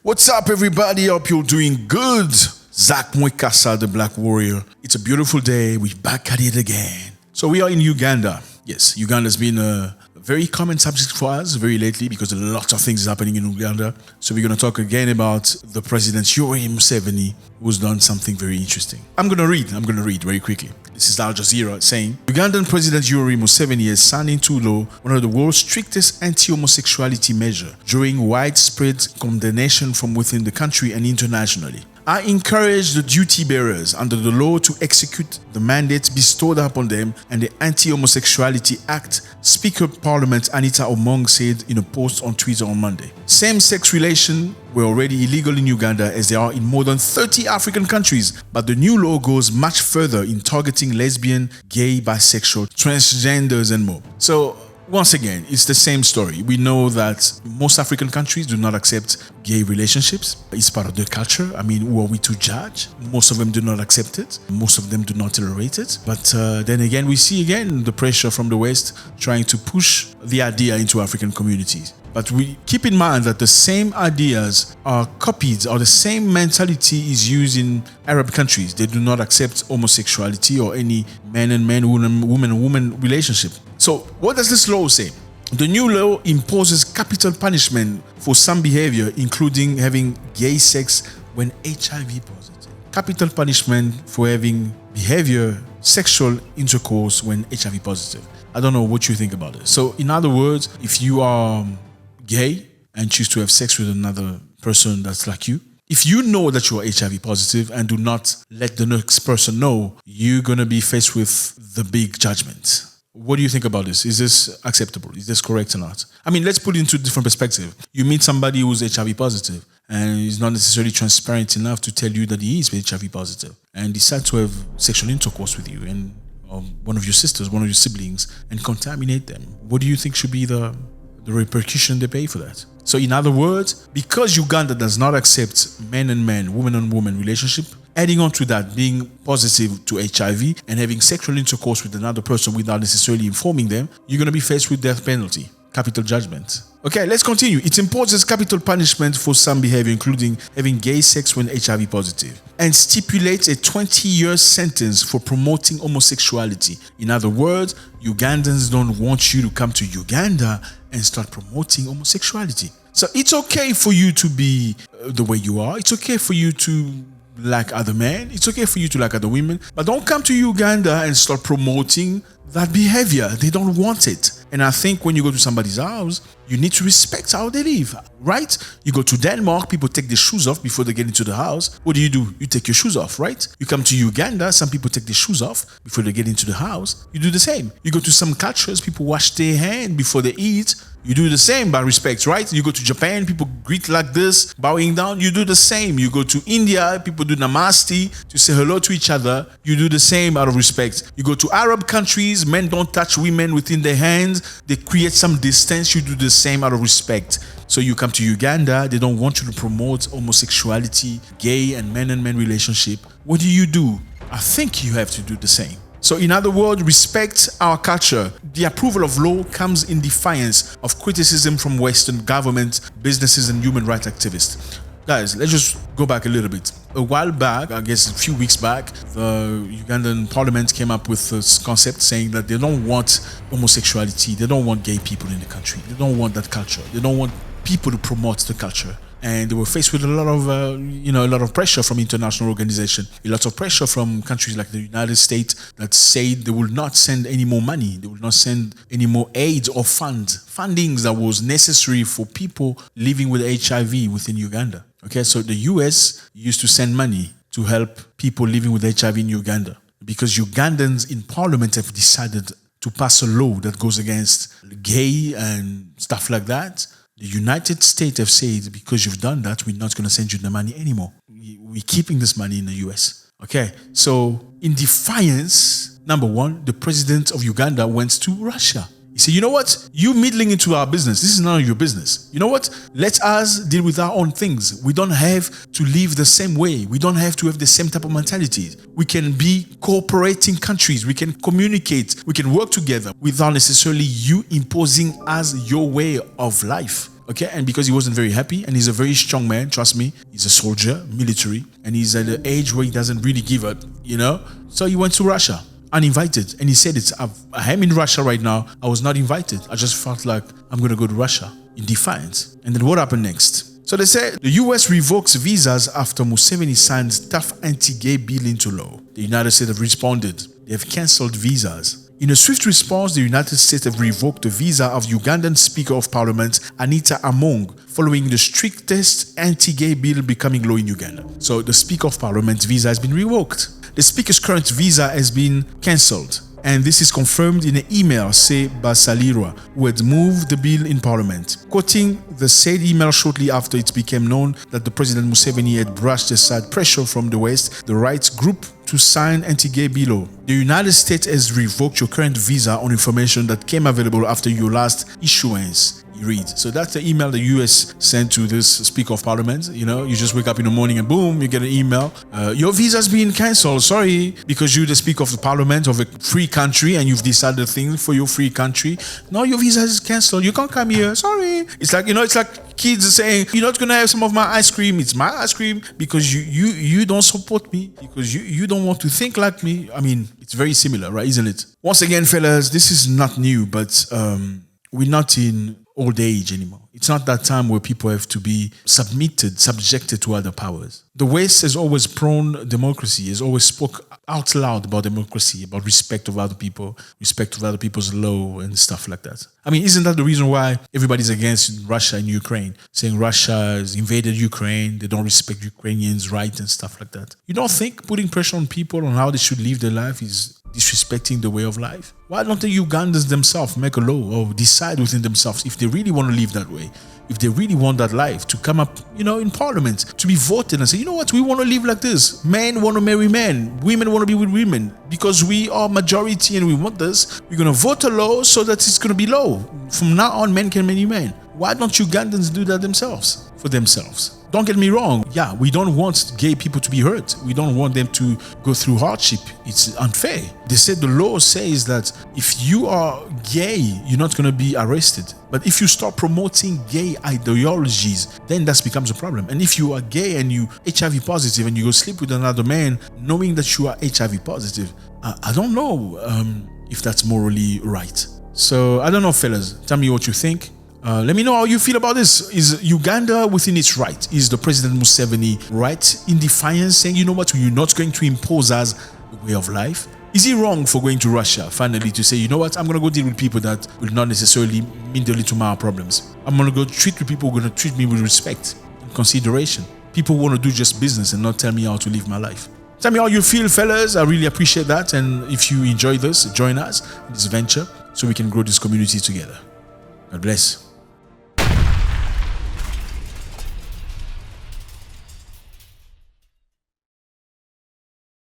What's up, everybody? Hope you're doing good. Zack, Mwekassa, the Black Warrior. It's a beautiful day. We're back at it again. So we are in Uganda. Yes, Uganda has been a very common subject for us very lately because a lot of things is happening in Uganda. So we're going to talk again about the President Yoweri Museveni, who's done something very interesting. I'm going to read very quickly. This is Al Jazeera saying, Ugandan President Yoweri Museveni has signed into law one of the world's strictest anti-homosexuality measures, drawing widespread condemnation from within the country and internationally. I encourage the duty bearers under the law to execute the mandates bestowed upon them and the Anti-Homosexuality Act, Speaker of Parliament Anita Omong said in a post on Twitter on Monday. Same-sex relations were already illegal in Uganda as they are in more than 30 African countries, but the new law goes much further in targeting lesbian, gay, bisexual, transgenders and more. So, once again, it's the same story. We know that most African countries do not accept gay relationships. It's part of their culture. I mean, who are we to judge? Most of them do not accept it. Most of them do not tolerate it. But then again, we see again the pressure from the West trying to push the idea into African communities. But we keep in mind that the same ideas are copied, or the same mentality is used in Arab countries. They do not accept homosexuality or any man and man, woman and woman relationship. So what does this law say? The new law imposes capital punishment for some behavior, including having gay sex when HIV positive. Capital punishment for having behavior, sexual intercourse when HIV positive. I don't know what you think about this. So in other words, if you are gay and choose to have sex with another person that's like you, if you know that you are HIV positive and do not let the next person know, you're going to be faced with the big judgment. What do you think about this? Is this acceptable? Is this correct or not? I mean, let's put it into a different perspective. You meet somebody who's HIV positive and he's not necessarily transparent enough to tell you that he is HIV positive and decide to have sexual intercourse with you and one of your sisters, one of your siblings, and contaminate them. What do you think should be the repercussion they pay for that? So in other words, because Uganda does not accept man and man, woman and woman relationship, adding on to that being positive to HIV and having sexual intercourse with another person without necessarily informing them, you're going to be faced with death penalty, capital judgment. Okay, let's continue. It imposes capital punishment for some behavior, including having gay sex when HIV positive, and stipulates a 20-year sentence for promoting homosexuality. In other words, Ugandans don't want you to come to Uganda and start promoting homosexuality. So it's okay for you to be the way you are. It's okay for you to like other men. It's okay for you to like other women. But don't come to Uganda and start promoting that behavior. They don't want it. And I think when you go to somebody's house, you need to respect how they live, right? You go to Denmark, people take their shoes off before they get into the house. What do? You take your shoes off, right? You come to Uganda, some people take their shoes off before they get into the house. You do the same. You go to some cultures, people wash their hands before they eat. You do the same by respect, right? You go to Japan, people greet like this, bowing down. You do the same. You go to India, people do namaste to say hello to each other. You do the same out of respect. You go to Arab countries, men don't touch women within their hands. They create some distance. You do the same out of respect. So you come to Uganda, they don't want you to promote homosexuality, gay and man relationship. What do? I think you have to do the same. So in other words, respect our culture. The approval of law comes in defiance of criticism from Western government, businesses and human rights activists. Guys, let's just go back a little bit. A while back, I guess a few weeks back, the Ugandan parliament came up with this concept saying that they don't want homosexuality, they don't want gay people in the country, they don't want that culture, they don't want people to promote the culture. And they were faced with a lot of pressure from international organizations, a lot of pressure from countries like the United States that said they will not send any more money, they will not send any more aid or fundings that was necessary for people living with HIV within Uganda. Okay, so the US used to send money to help people living with HIV in Uganda because Ugandans in parliament have decided to pass a law that goes against gay and stuff like that. The United States have said, because you've done that, we're not going to send you the money anymore. We're keeping this money in the US. Okay, so in defiance, number one, the president of Uganda went to Russia. He said, you know what? You meddling into our business. This is none of your business. You know what? Let us deal with our own things. We don't have to live the same way. We don't have to have the same type of mentalities. We can be cooperating countries. We can communicate. We can work together without necessarily you imposing us your way of life. Okay, and because he wasn't very happy, and he's a very strong man, trust me, he's a soldier, military, and he's at an age where he doesn't really give up, So he went to Russia, uninvited, and he said I am in Russia right now. I was not invited. I just felt like I'm going to go to Russia in defiance. And then what happened next? So they said the US revokes visas after Museveni signs tough anti-gay bill into law. The United States have responded. They have cancelled visas. In a swift response, the United States have revoked the visa of Ugandan Speaker of Parliament Anita Among following the strictest anti-gay bill becoming law in Uganda. So the Speaker of Parliament visa has been revoked. The Speaker's current visa has been cancelled. And this is confirmed in an email sent by Salirwa, who had moved the bill in Parliament. Quoting the said email shortly after it became known that the President Museveni had brushed aside pressure from the West, the rights group, to sign anti-gay bill law. The United States has revoked your current visa on information that came available after your last issuance. You read. So that's the email the US sent to this Speaker of Parliament. You just wake up in the morning and boom, you get an email. Your visa's being cancelled. Sorry, because you're the Speaker of the Parliament of a free country and you've decided things for your free country. No, your visa is cancelled. You can't come here. Sorry. It's like, it's like kids saying, you're not going to have some of my ice cream. It's my ice cream because you don't support me, because you don't want to think like me. I mean, it's very similar, right? Isn't it? Once again, fellas, this is not new, but we're not in old age anymore. It's not that time where people have to be subjected to other powers. The West has always prone democracy, has always spoke out loud about democracy, about respect of other people, respect of other people's law and stuff like that. I mean, isn't that the reason why everybody's against Russia and Ukraine, saying Russia has invaded Ukraine, they don't respect Ukrainians' rights and stuff like that? You don't think putting pressure on people on how they should live their life is disrespecting the way of life? Why don't the Ugandans themselves make a law or decide within themselves if they really want to live that way? If they really want that life to come up, in Parliament, to be voted and say, you know what, we want to live like this. Men want to marry men. Women want to be with women. Because we are majority and we want this, we're going to vote a law so that it's going to be law. From now on, men can marry men. Why don't Ugandans do that themselves, for themselves? Don't get me wrong. Yeah, we don't want gay people to be hurt. We don't want them to go through hardship. It's unfair. They said the law says that if you are gay, you're not going to be arrested. But if you start promoting gay ideologies, then that becomes a problem. And if you are gay and you HIV positive and you go sleep with another man knowing that you are HIV positive, I don't know if that's morally right. So I don't know, fellas. Tell me what you think. Let me know how you feel about this. Is Uganda within its right? Is the President Museveni right in defiance, saying, you know what, you're not going to impose us a way of life? Is he wrong for going to Russia, finally, to say, you know what, I'm going to go deal with people that will not necessarily mean little to my problems. I'm going to go treat with people who are going to treat me with respect and consideration. People want to do just business and not tell me how to live my life. Tell me how you feel, fellas. I really appreciate that. And if you enjoy this, join us in this venture so we can grow this community together. God bless.